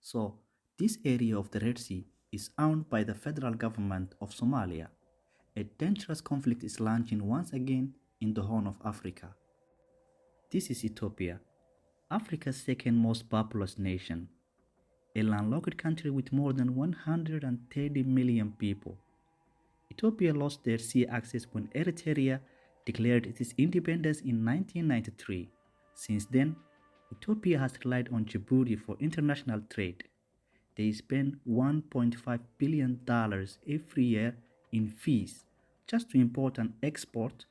So, this area of the Red Sea is owned by the federal government of Somalia. A dangerous conflict is launching once again in the Horn of Africa. This is Ethiopia, Africa's second most populous nation, a landlocked country with more than 130 million people. Ethiopia lost their sea access when Eritrea declared its independence in 1993. Since then, Ethiopia has relied on Djibouti for international trade. They spend $1.5 billion every year in fees just to import and export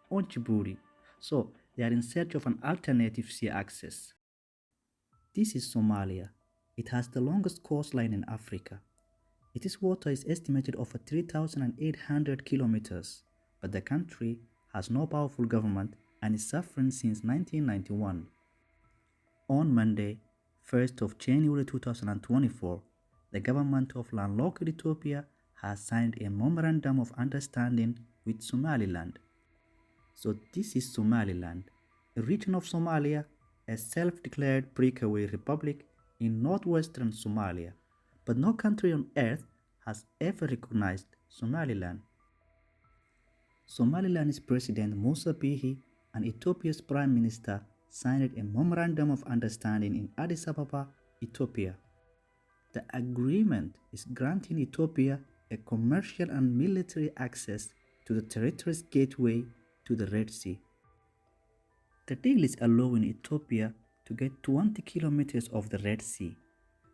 on Djibouti. So they are in search of an alternative sea access. This is Somalia. It has the longest coastline in Africa. Its water is estimated over 3,800 kilometers, but the country has no powerful government and is suffering since 1991. On Monday, 1st of January 2024, the government of Landlocked Ethiopia has signed a memorandum of understanding with Somaliland. So this is Somaliland, a region of Somalia, a self-declared breakaway republic in northwestern Somalia, but no country on earth has ever recognized Somaliland. Somaliland's President Musa Bihi and Ethiopia's Prime Minister signed a memorandum of understanding in Addis Ababa, Ethiopia. The agreement is granting Ethiopia a commercial and military access to the territory's gateway to the Red Sea. The deal is allowing Ethiopia to get 20 kilometers of the Red Sea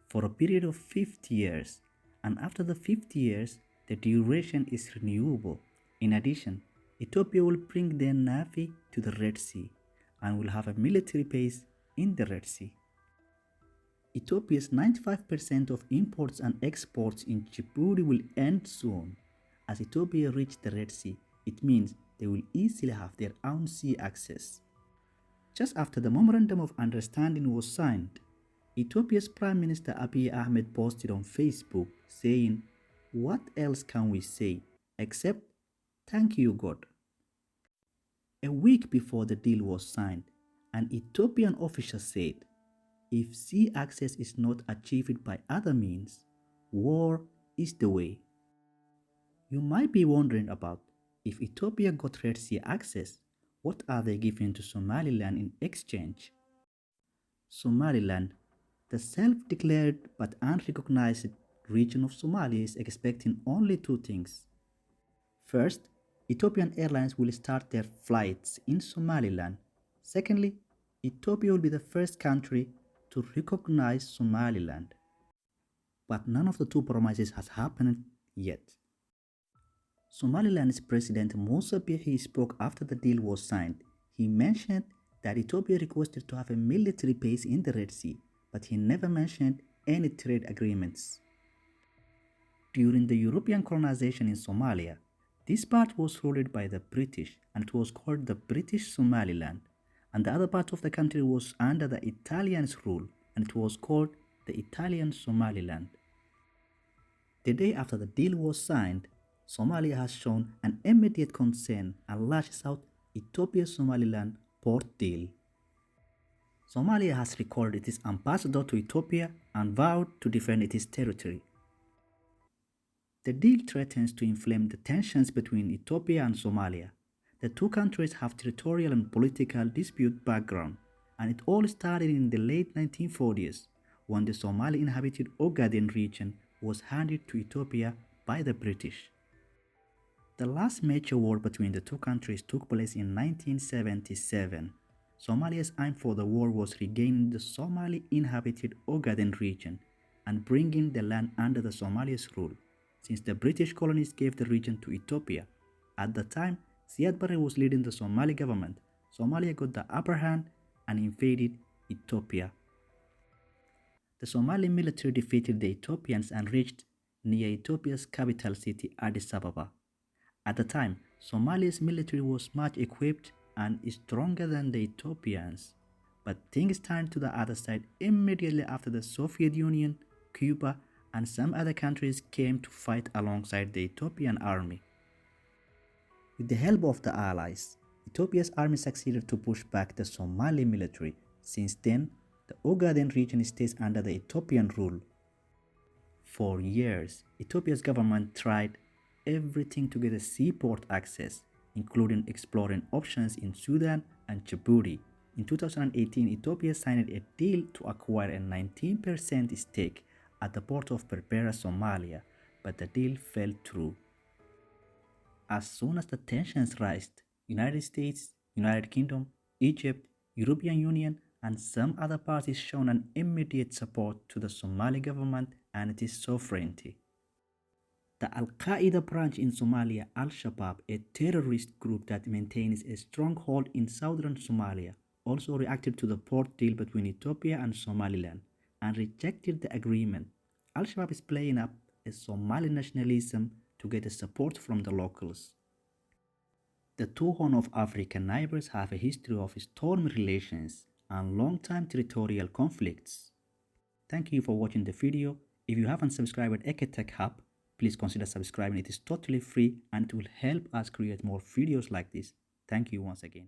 for a period of 50 years, and after the 50 years, the duration is renewable. In addition, Ethiopia will bring their navy to the Red Sea and will have a military base in the Red Sea. Ethiopia's 95% of imports and exports in Djibouti will end soon. As Ethiopia reaches the Red Sea, it means they will easily have their own sea access. Just after the Memorandum of Understanding was signed, Ethiopia's Prime Minister Abiy Ahmed posted on Facebook saying, "What else can we say except thank you God?" A week before the deal was signed, an Ethiopian official said, "If sea access is not achieved by other means, war is the way." You might be wondering about, if Ethiopia got Red Sea access, what are they giving to Somaliland in exchange? Somaliland, the self-declared but unrecognized region of Somalia, is expecting only two things. First, Ethiopian Airlines will start their flights in Somaliland. Secondly, Ethiopia will be the first country to recognize Somaliland. But none of the two promises has happened yet. Somaliland's President Musa Bihi spoke after the deal was signed. He mentioned that Ethiopia requested to have a military base in the Red Sea, but he never mentioned any trade agreements. During the European colonization in Somalia, this part was ruled by the British and it was called the British Somaliland, and the other part of the country was under the Italians' rule and it was called the Italian Somaliland. The day after the deal was signed, Somalia has shown an immediate concern and lashes out Ethiopia-Somaliland port deal. Somalia has recalled its ambassador to Ethiopia and vowed to defend its territory. The deal threatens to inflame the tensions between Ethiopia and Somalia. The two countries have territorial and political dispute background, and it all started in the late 1940s when the Somali-inhabited Ogaden region was handed to Ethiopia by the British. The last major war between the two countries took place in 1977. Somalia's aim for the war was regaining the Somali-inhabited Ogaden region and bringing the land under the Somalia's rule, since the British colonies gave the region to Ethiopia. At the time, Ziad Barre was leading the Somali government. Somalia got the upper hand and invaded Ethiopia. The Somali military defeated the Ethiopians and reached near Ethiopia's capital city, Addis Ababa. At the time, Somalia's military was much equipped and stronger than the Ethiopians. But things turned to the other side immediately after the Soviet Union, Cuba, and some other countries came to fight alongside the Ethiopian army. With the help of the Allies, Ethiopia's army succeeded to push back the Somali military. Since then, The Ogaden region stays under the Ethiopian rule. For years, Ethiopia's government tried everything to get a seaport access, including exploring options in Sudan and Djibouti. In 2018, Ethiopia signed a deal to acquire a 19% stake at the port of Berbera, Somalia, but the deal fell through. As soon as the tensions rised, United States, United Kingdom, Egypt, European Union, and some other parties shown an immediate support to the Somali government and its sovereignty. The Al-Qaeda branch in Somalia, Al-Shabaab, a terrorist group that maintains a stronghold in southern Somalia, also reacted to the port deal between Ethiopia and Somaliland and rejected the agreement. Al-Shabaab is playing up a Somali nationalism to get support from the locals. The two Horn of Africa neighbors have a history of stormy relations and long-time territorial conflicts. Thank you for watching the video. If you haven't subscribed to Eketech Hub, please consider subscribing. It is totally free and it will help us create more videos like this. Thank you once again.